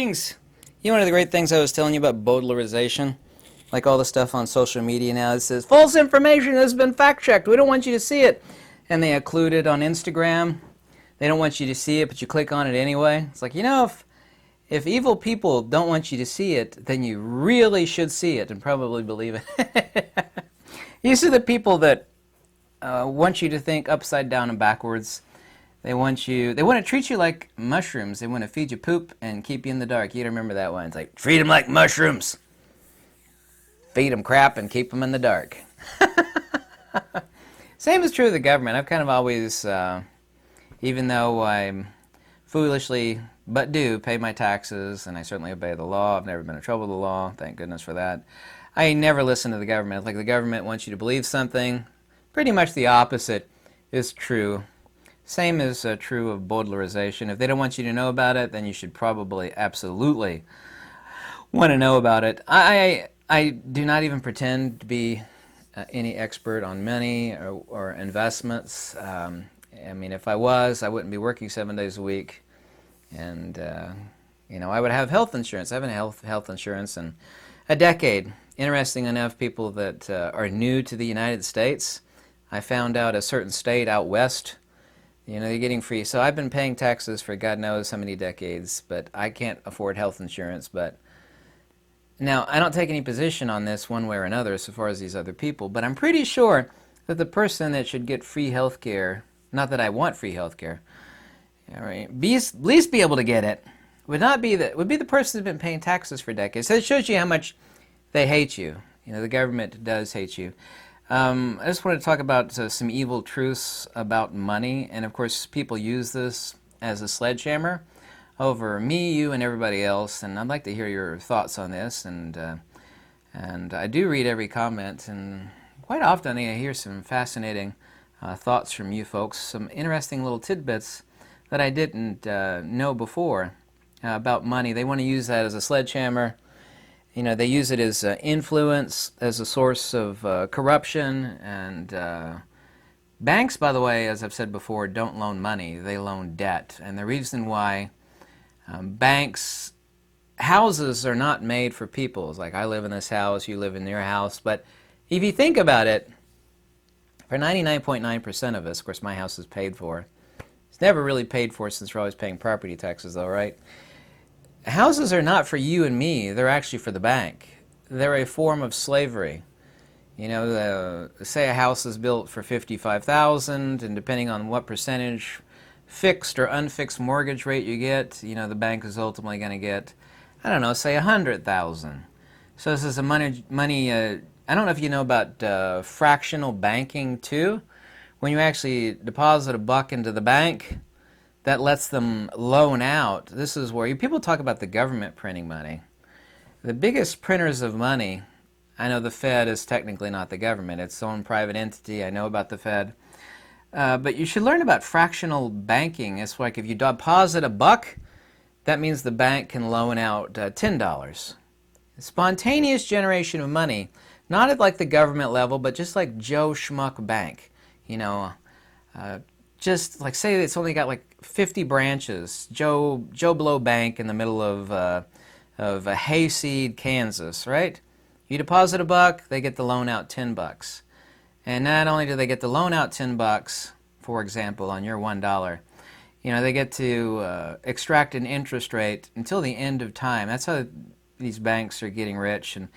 things. You know, one of the great things I was telling you about Bowdlerization? Like all the stuff on social media now, it says, false information has been fact-checked. We don't want you to see it. And they include it on Instagram. They don't want you to see it, but you click on it anyway. It's like, you know, if evil people don't want you to see it, then you really should see it and probably believe it. These are the people that want you to think upside down and backwards. They want to treat you like mushrooms. They want to feed you poop and keep you in the dark. You remember that one. It's like, treat them like mushrooms. Feed them crap and keep them in the dark. Same is true of the government. I've kind of always, even though I'm foolishly, but do, pay my taxes, and I certainly obey the law. I've never been in trouble with the law. Thank goodness for that. I never listen to the government. Like the government wants you to believe something. Pretty much the opposite is true. Same is true of Bowdlerization. If they don't want you to know about it, then you should probably absolutely want to know about it. I do not even pretend to be any expert on money or investments. I mean, if I was, I wouldn't be working 7 days a week. And, you know, I would have health insurance. I haven't had health insurance in a decade. Interesting enough, people that are new to the United States, I found out a certain state out west, you know, you're getting free. So I've been paying taxes for God knows how many decades, but I can't afford health insurance. But now, I don't take any position on this one way or another so far as these other people, but I'm pretty sure that the person that should get free health care, not that I want free health care, all right, at least be able to get it, would be the person who's been paying taxes for decades. So it shows you how much they hate you. You know, the government does hate you. I just want to talk about some evil truths about money, and of course people use this as a sledgehammer over me, you, and everybody else, and I'd like to hear your thoughts on this, and I do read every comment, and quite often I hear some fascinating thoughts from you folks, some interesting little tidbits that I didn't know before about money. They want to use that as a sledgehammer. You know, they use it as influence, as a source of corruption, and banks, by the way, as I've said before, don't loan money. They loan debt. And the reason why houses are not made for people. It's like, I live in this house, you live in your house. But if you think about it, for 99.9% of us, of course my house is paid for. It's never really paid for since we're always paying property taxes though, right? Houses are not for you and me. They're actually for the bank. They're a form of slavery. You know, say a house is built for $55,000, and depending on what percentage fixed or unfixed mortgage rate you get, you know, the bank is ultimately going to get, I don't know, say $100,000. So this is a money. I don't know if you know about fractional banking too. When you actually deposit a buck into the bank, that lets them loan out. This is where people talk about the government printing money. The biggest printers of money, I know the Fed is technically not the government, it's its own private entity. I know about the Fed. But you should learn about fractional banking. It's like if you deposit a buck, that means the bank can loan out $10. Spontaneous generation of money, not at like the government level, but just like Joe Schmuck Bank. You know, just like say it's only got like 50 branches. Joe Blow Bank in the middle of Hayseed, Kansas, right? You deposit a buck, they get the loan out $10. And not only do they get the loan out $10, for example, on your $1, you know, they get to extract an interest rate until the end of time. That's how these banks are getting rich, and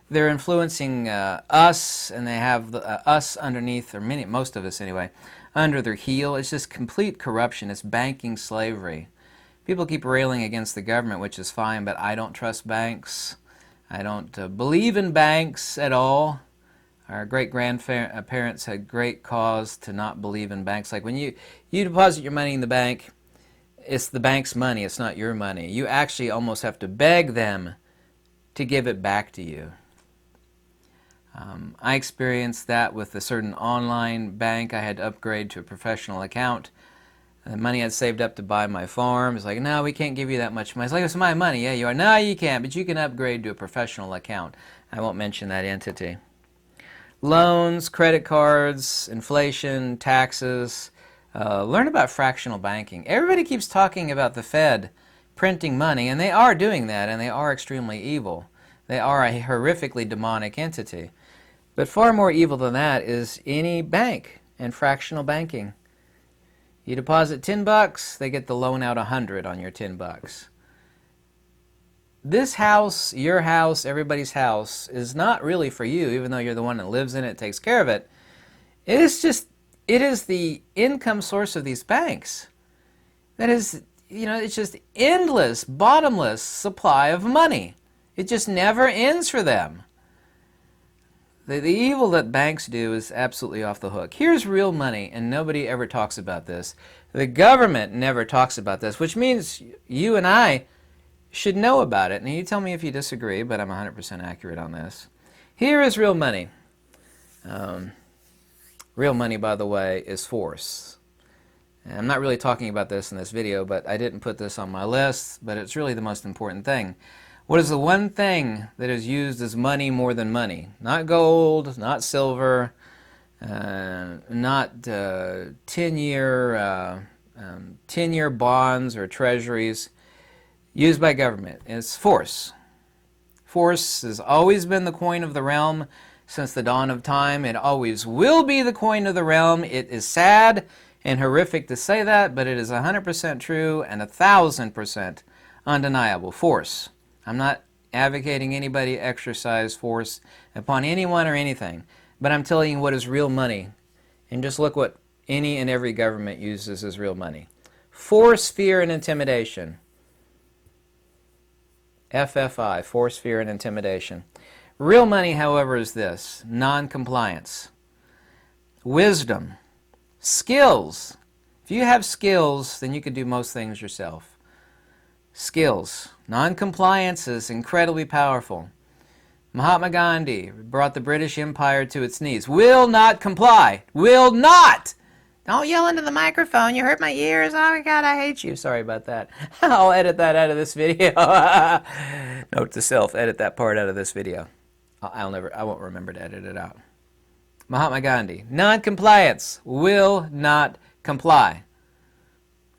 they're influencing us, and they have us underneath, or most of us anyway, under their heel. It's just complete corruption. It's banking slavery. People keep railing against the government, which is fine, but I don't trust banks. I don't believe in banks at all. Our great-grandparents had great cause to not believe in banks. Like when you deposit your money in the bank, it's the bank's money, it's not your money. You actually almost have to beg them to give it back to you. I experienced that with a certain online bank. I had to upgrade to a professional account. The money I'd saved up to buy my farm. It's like, no, we can't give you that much money. It's like, it's my money. Yeah, you are. No, you can't, but you can upgrade to a professional account. I won't mention that entity. Loans, credit cards, inflation, taxes. Learn about fractional banking. Everybody keeps talking about the Fed printing money, and they are doing that, and they are extremely evil. They are a horrifically demonic entity. But far more evil than that is any bank and fractional banking. You deposit $10, they get the loan out 100 on your $10. This house, your house, everybody's house, is not really for you, even though you're the one that lives in it, takes care of it. It is the income source of these banks. That is, it's just endless, bottomless supply of money. It just never ends for them. The evil that banks do is absolutely off the hook. Here's real money, and nobody ever talks about this. The government never talks about this, which means you and I should know about it. And you tell me if you disagree, but I'm 100% accurate on this. Here is real money. Real money, by the way, is force. And I'm not really talking about this in this video, but I didn't put this on my list, but it's really the most important thing. What is the one thing that is used as money more than money? Not gold, not silver, not 10-year bonds or treasuries used by government. It's force. Force has always been the coin of the realm since the dawn of time. It always will be the coin of the realm. It is sad and horrific to say that, but it is 100% true and 1,000% undeniable. Force. I'm not advocating anybody exercise force upon anyone or anything, but I'm telling you what is real money. And just look what any and every government uses as real money. Force, fear, and intimidation. FFI, force, fear, and intimidation. Real money, however, is this: non-compliance, wisdom, skills. If you have skills, then you can do most things yourself. Skills. Non-compliance is incredibly powerful. Mahatma Gandhi brought the British Empire to its knees. Will not comply. Will not! Don't yell into the microphone. You hurt my ears. Oh my God, I hate you. Sorry about that. I'll edit that out of this video. Note to self, edit that part out of this video. I won't remember to edit it out. Mahatma Gandhi. Non-compliance. Will not comply.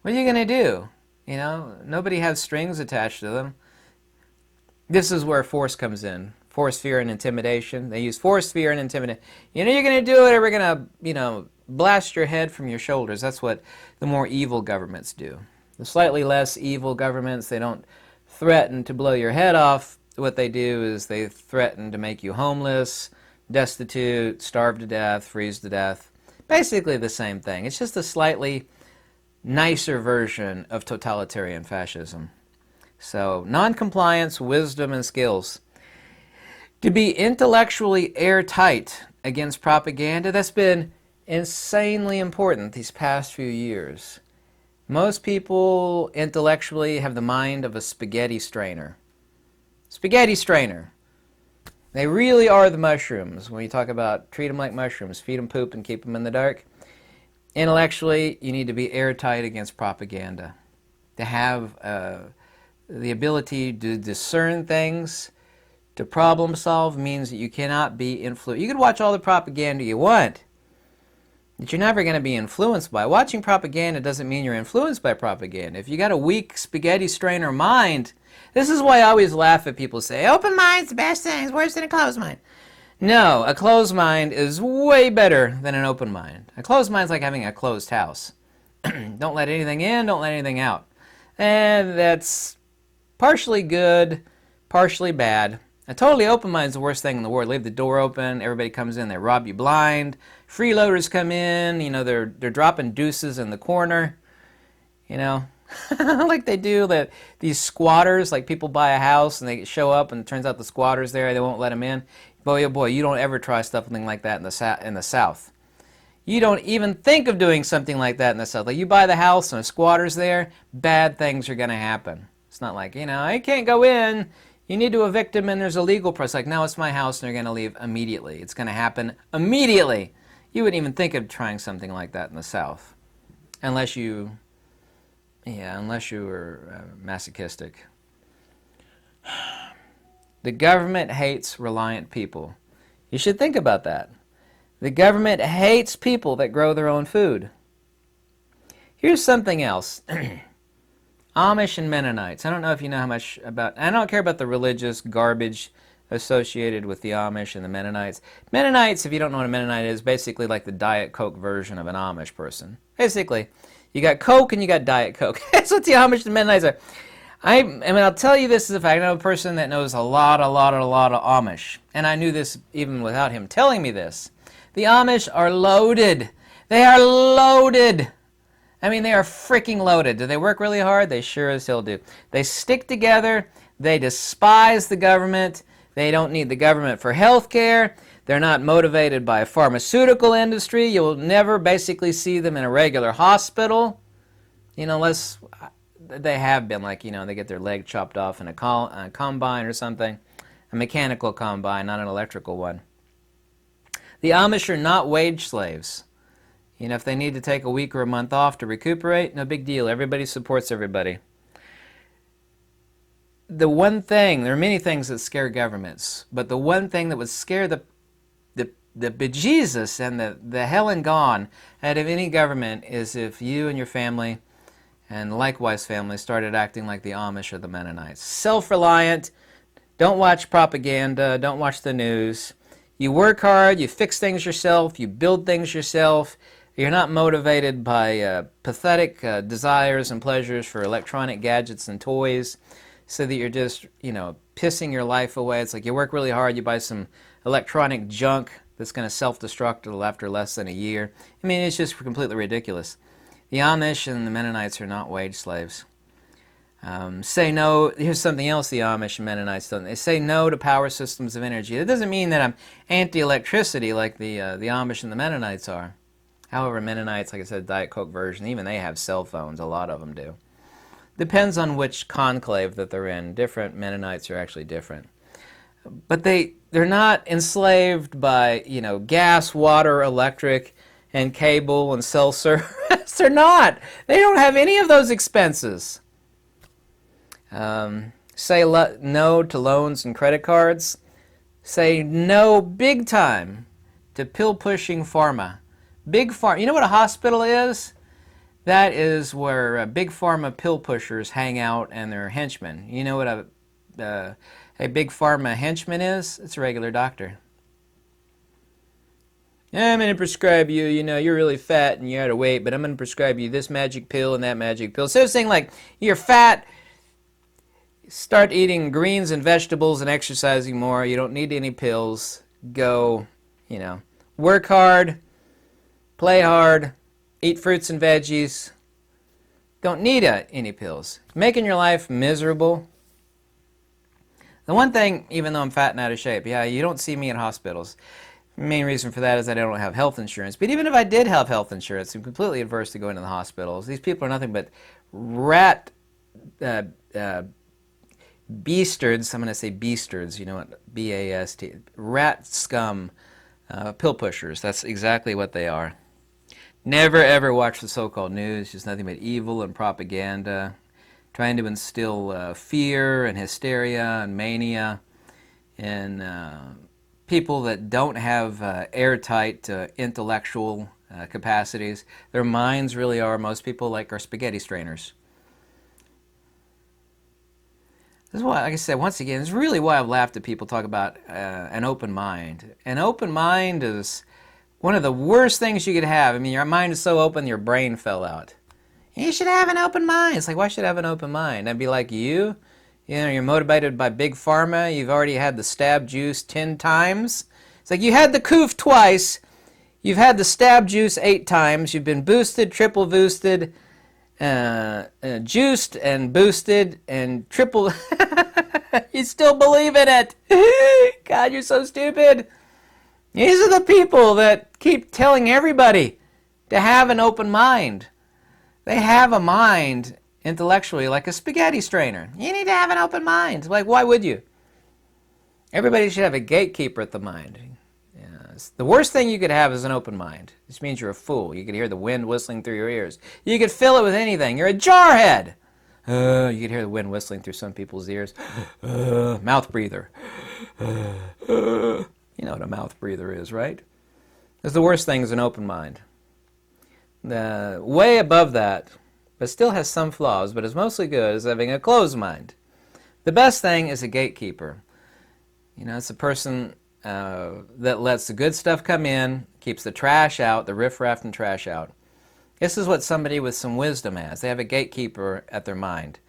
What are you going to do? Nobody has strings attached to them. This is where force comes in. Force, fear, and intimidation. They use force, fear, and intimidation. You're going to do it, or we're going to, blast your head from your shoulders. That's what the more evil governments do. The slightly less evil governments, they don't threaten to blow your head off. What they do is they threaten to make you homeless, destitute, starve to death, freeze to death. Basically the same thing. It's just a slightly nicer version of totalitarian fascism. So, non-compliance, wisdom, and skills. To be intellectually airtight against propaganda, that's been insanely important these past few years. Most people intellectually have the mind of a spaghetti strainer. Spaghetti strainer. They really are the mushrooms. When you talk about treat them like mushrooms, feed them poop and keep them in the dark. Intellectually, you need to be airtight against propaganda. To have the ability to discern things, to problem solve, means that you cannot be influenced. You can watch all the propaganda you want, but you're never going to be influenced by it. Watching propaganda doesn't mean you're influenced by propaganda. If you got a weak spaghetti strainer mind, this is why I always laugh at people who say, open mind's the best thing, it's worse than a closed mind. No, a closed mind is way better than an open mind. A closed mind's like having a closed house. Don't let anything in, don't let anything out. And that's partially good, partially bad. A totally open mind is the worst thing in the world. Leave the door open, everybody comes in, they rob you blind. Freeloaders come in, they're dropping deuces in the corner, like they do these squatters, like people buy a house and they show up and it turns out the squatter's there, they won't let them in. Boy, oh boy, you don't ever try something like that in the South. You don't even think of doing something like that in the South. Like you buy the house and a squatter's there, bad things are going to happen. It's not like, I can't go in. You need to evict him and there's a legal process. Like, no, it's my house and they're going to leave immediately. It's going to happen immediately. You wouldn't even think of trying something like that in the South. Unless you were masochistic. The government hates reliant people. You should think about that. The government hates people that grow their own food. Here's something else. Amish and Mennonites. I don't know if you know how much about... I don't care about the religious garbage associated with the Amish and the Mennonites. Mennonites, if you don't know what a Mennonite is, basically like the Diet Coke version of an Amish person. Basically, you got Coke and you got Diet Coke. That's what the Amish and Mennonites are. I mean, I'll tell you this as a fact. I know a person that knows a lot of Amish. And I knew this even without him telling me this. The Amish are loaded. They are loaded. I mean, they are freaking loaded. Do they work really hard? They sure as hell do. They stick together. They despise the government. They don't need the government for health care. They're not motivated by a pharmaceutical industry. You'll never basically see them in a regular hospital. You know, unless they have been, like, you know, they get their leg chopped off in a combine or something. A mechanical combine, not an electrical one. The Amish are not wage slaves. You know, if they need to take a week or a month off to recuperate, no big deal. Everybody supports everybody. The one thing, there are many things that scare governments, but the one thing that would scare the bejesus and the hell and gone out of any government is if you and your family and likewise families started acting like the Amish or the Mennonites. Self-reliant, don't watch propaganda, don't watch the news. You work hard, you fix things yourself, you build things yourself. You're not motivated by pathetic desires and pleasures for electronic gadgets and toys so that you're just, you know, pissing your life away. It's like you work really hard, you buy some electronic junk that's going to self-destruct after less than a year. I mean, it's just completely ridiculous. The Amish and the Mennonites are not wage slaves. Say no. Here's something else the Amish and Mennonites don't. They say no to power systems of energy. That doesn't mean that I'm anti-electricity like the Amish and the Mennonites are. However, Mennonites, like I said, Diet Coke version, even they have cell phones. A lot of them do. Depends on which conclave that they're in. Different Mennonites are actually different. But they're not enslaved by, you know, gas, water, electric, and cable and cell service. They're not. They don't have any of those expenses. Say no to loans and credit cards. Say no big time to pill-pushing pharma. Big pharma. You know what a hospital is? That is where big pharma pill pushers hang out and their henchmen. You know what a big pharma henchman is? It's a regular doctor. I'm going to prescribe you, you know, you're really fat and you're out of weight, but I'm going to prescribe you this magic pill and that magic pill. So it's saying like, you're fat, start eating greens and vegetables and exercising more. You don't need any pills. Go, you know, work hard, play hard, eat fruits and veggies. Don't need any pills. Making your life miserable. The one thing, even though I'm fat and out of shape, yeah, you don't see me in hospitals. The main reason for that is that I don't have health insurance. But even if I did have health insurance, I'm completely adverse to going to the hospitals. These people are nothing but rat beastards. I'm going to say beastards, you know what, B-A-S-T, rat scum pill pushers. That's exactly what they are. Never ever watch the so-called news. Just nothing but evil and propaganda, trying to instill fear and hysteria and mania in people that don't have airtight intellectual capacities. Their minds really are, most people like are spaghetti strainers. This is why, like I said, once again, this is really why I've laughed at people talk about an open mind. An open mind is one of the worst things you could have. I mean, your mind is so open, your brain fell out. You should have an open mind. It's like, why should I have an open mind? I'd be like you. You know, you're motivated by big pharma. You've already had the stab juice 10 times. It's like you had the coof twice. You've had the stab juice 8 times. You've been boosted, triple boosted, juiced and boosted and triple. You still believe in it. God, you're so stupid. These are the people that keep telling everybody to have an open mind. They have a mind intellectually like a spaghetti strainer. You need to have an open mind. Like, why would you? Everybody should have a gatekeeper at the mind. Yes. The worst thing you could have is an open mind. This means you're a fool. You could hear the wind whistling through your ears. You could fill it with anything. You're a jarhead. You could hear the wind whistling through some people's ears. Mouth breather. You know what a mouth breather is, right? That's the worst thing is an open mind. Way above that, but still has some flaws, but is mostly good, is having a closed mind. The best thing is a gatekeeper. You know, it's a person that lets the good stuff come in, keeps the trash out, the riffraff and trash out. This is what somebody with some wisdom has. They have a gatekeeper at their mind.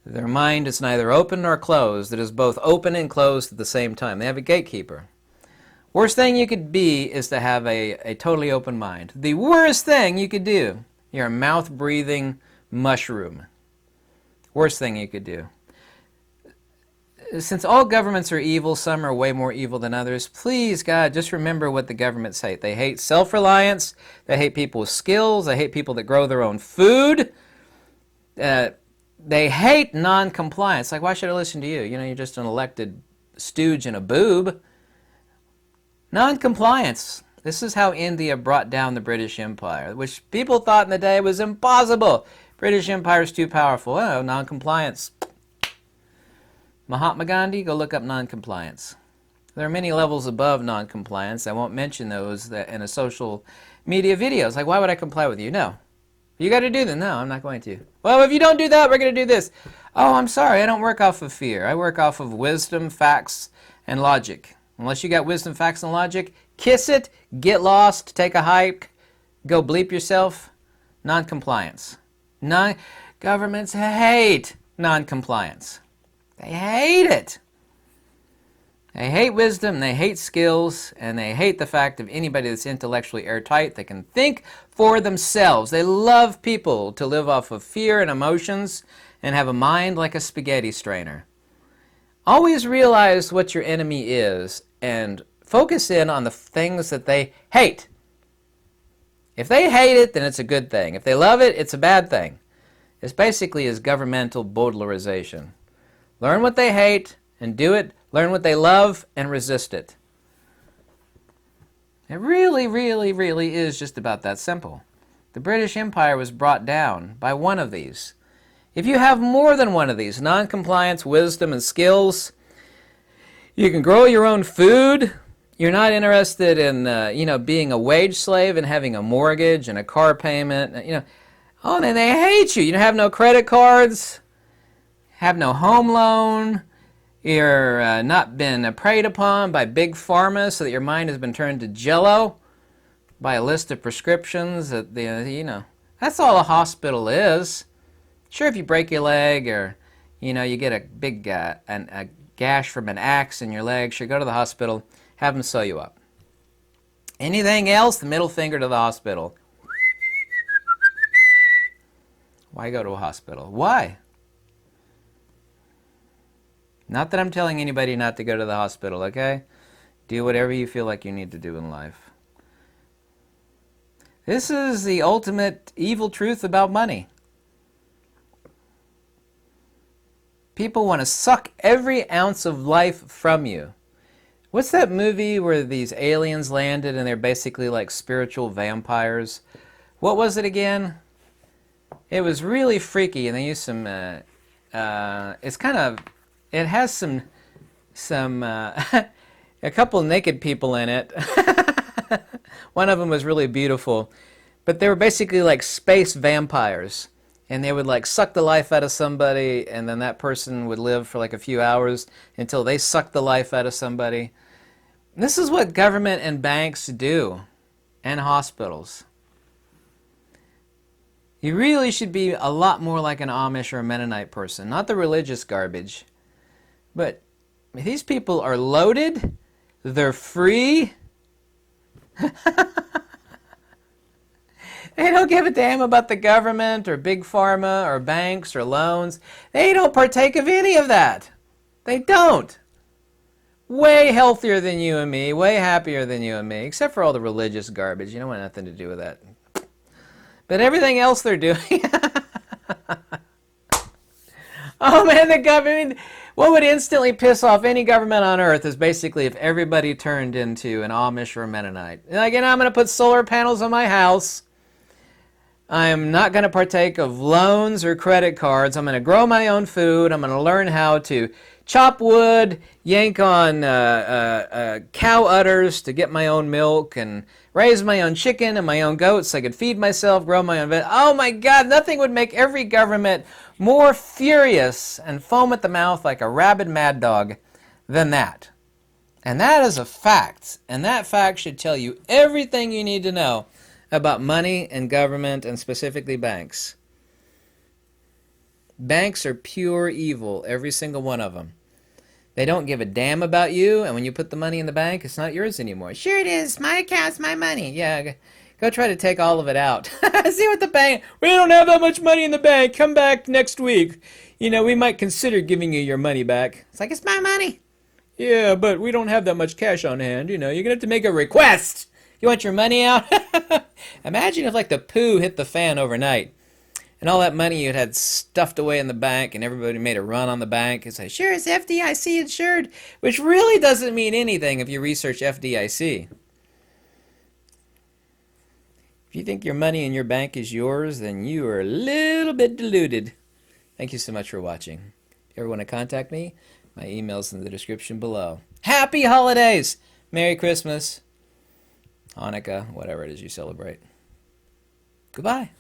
Their mind is neither open nor closed. It is both open and closed at the same time. They have a gatekeeper. Worst thing you could be is to have a totally open mind. The worst thing you could do, you're a mouth-breathing mushroom. Worst thing you could do. Since all governments are evil, some are way more evil than others, please, God, just remember what the governments hate. They hate self-reliance. They hate people with skills. They hate people that grow their own food. They hate non-compliance. Like, why should I listen to you? You know, you're just an elected stooge and a boob. Non-compliance. This is how India brought down the British Empire, which people thought in the day was impossible. British Empire is too powerful. Oh, non-compliance. Mahatma Gandhi, go look up non-compliance. There are many levels above non-compliance. I won't mention those in a social media videos. Like, why would I comply with you? No. You got to do them. No, I'm not going to. Well, if you don't do that, we're going to do this. Oh, I'm sorry. I don't work off of fear. I work off of wisdom, facts, and logic. Unless you got wisdom, facts, and logic, kiss it, get lost, take a hike, go bleep yourself. Non-compliance. Governments hate non-compliance. They hate it. They hate wisdom, they hate skills, and they hate the fact of anybody that's intellectually airtight that can think for themselves. They love people to live off of fear and emotions and have a mind like a spaghetti strainer. Always realize what your enemy is and focus in on the things that they hate. If they hate it, then it's a good thing. If they love it, it's a bad thing. This basically is governmental Baudelarization. Learn what they hate and do it. Learn what they love and resist it. It really, really, really is just about that simple. The British Empire was brought down by one of these. If you have more than one of these, non-compliance, wisdom, and skills, you can grow your own food. You're not interested in, being a wage slave and having a mortgage and a car payment. Oh, then they hate you. You don't have no credit cards, have no home loan. You're not been preyed upon by big pharma so that your mind has been turned to jello by a list of prescriptions. That's all a hospital is. Sure, if you break your leg or, you get a big a gash from an axe in your leg, sure, go to the hospital, have them sew you up. Anything else, the middle finger to the hospital. Why go to a hospital? Why? Not that I'm telling anybody not to go to the hospital, okay? Do whatever you feel like you need to do in life. This is the ultimate evil truth about money. People want to suck every ounce of life from you. What's that movie where these aliens landed and they're basically like spiritual vampires? What was it again? It was really freaky, and they used some, it has some a couple naked people in it. One of them was really beautiful, but they were basically like space vampires, and they would like suck the life out of somebody, and then that person would live for like a few hours until they sucked the life out of somebody. This is what government and banks do, and hospitals. You really should be a lot more like an Amish or a Mennonite person, not the religious garbage. But these people are loaded, they're free. They don't give a damn about the government or big pharma or banks or loans. They don't partake of any of that. They don't. Way healthier than you and me, way happier than you and me, except for all the religious garbage. You don't want nothing to do with that. But everything else they're doing. Oh man, the government. What would instantly piss off any government on earth is basically if everybody turned into an Amish or a Mennonite. Again, I'm going to put solar panels on my house. I'm not going to partake of loans or credit cards. I'm going to grow my own food. I'm going to learn how to chop wood, yank on cow udders to get my own milk, and raise my own chicken and my own goats so I could feed myself, grow my own veg. Oh my God, nothing would make every government more furious and foam at the mouth like a rabid mad dog than that. And that is a fact. And that fact should tell you everything you need to know about money and government, and specifically banks. Banks are pure evil, every single one of them. They don't give a damn about you, and when you put the money in the bank, it's not yours anymore. Sure it is. My account's my money. Yeah, go try to take all of it out. See what the bank... We don't have that much money in the bank. Come back next week. You know, we might consider giving you your money back. It's like, it's my money. Yeah, but we don't have that much cash on hand. You know, you're going to have to make a request. You want your money out? Imagine if, like, the poo hit the fan overnight. And all that money you had stuffed away in the bank, and everybody made a run on the bank. It's like, sure, it's FDIC insured, which really doesn't mean anything if you research FDIC. If you think your money in your bank is yours, then you are a little bit deluded. Thank you so much for watching. If you ever want to contact me, my email's in the description below. Happy holidays! Merry Christmas, Hanukkah, whatever it is you celebrate. Goodbye.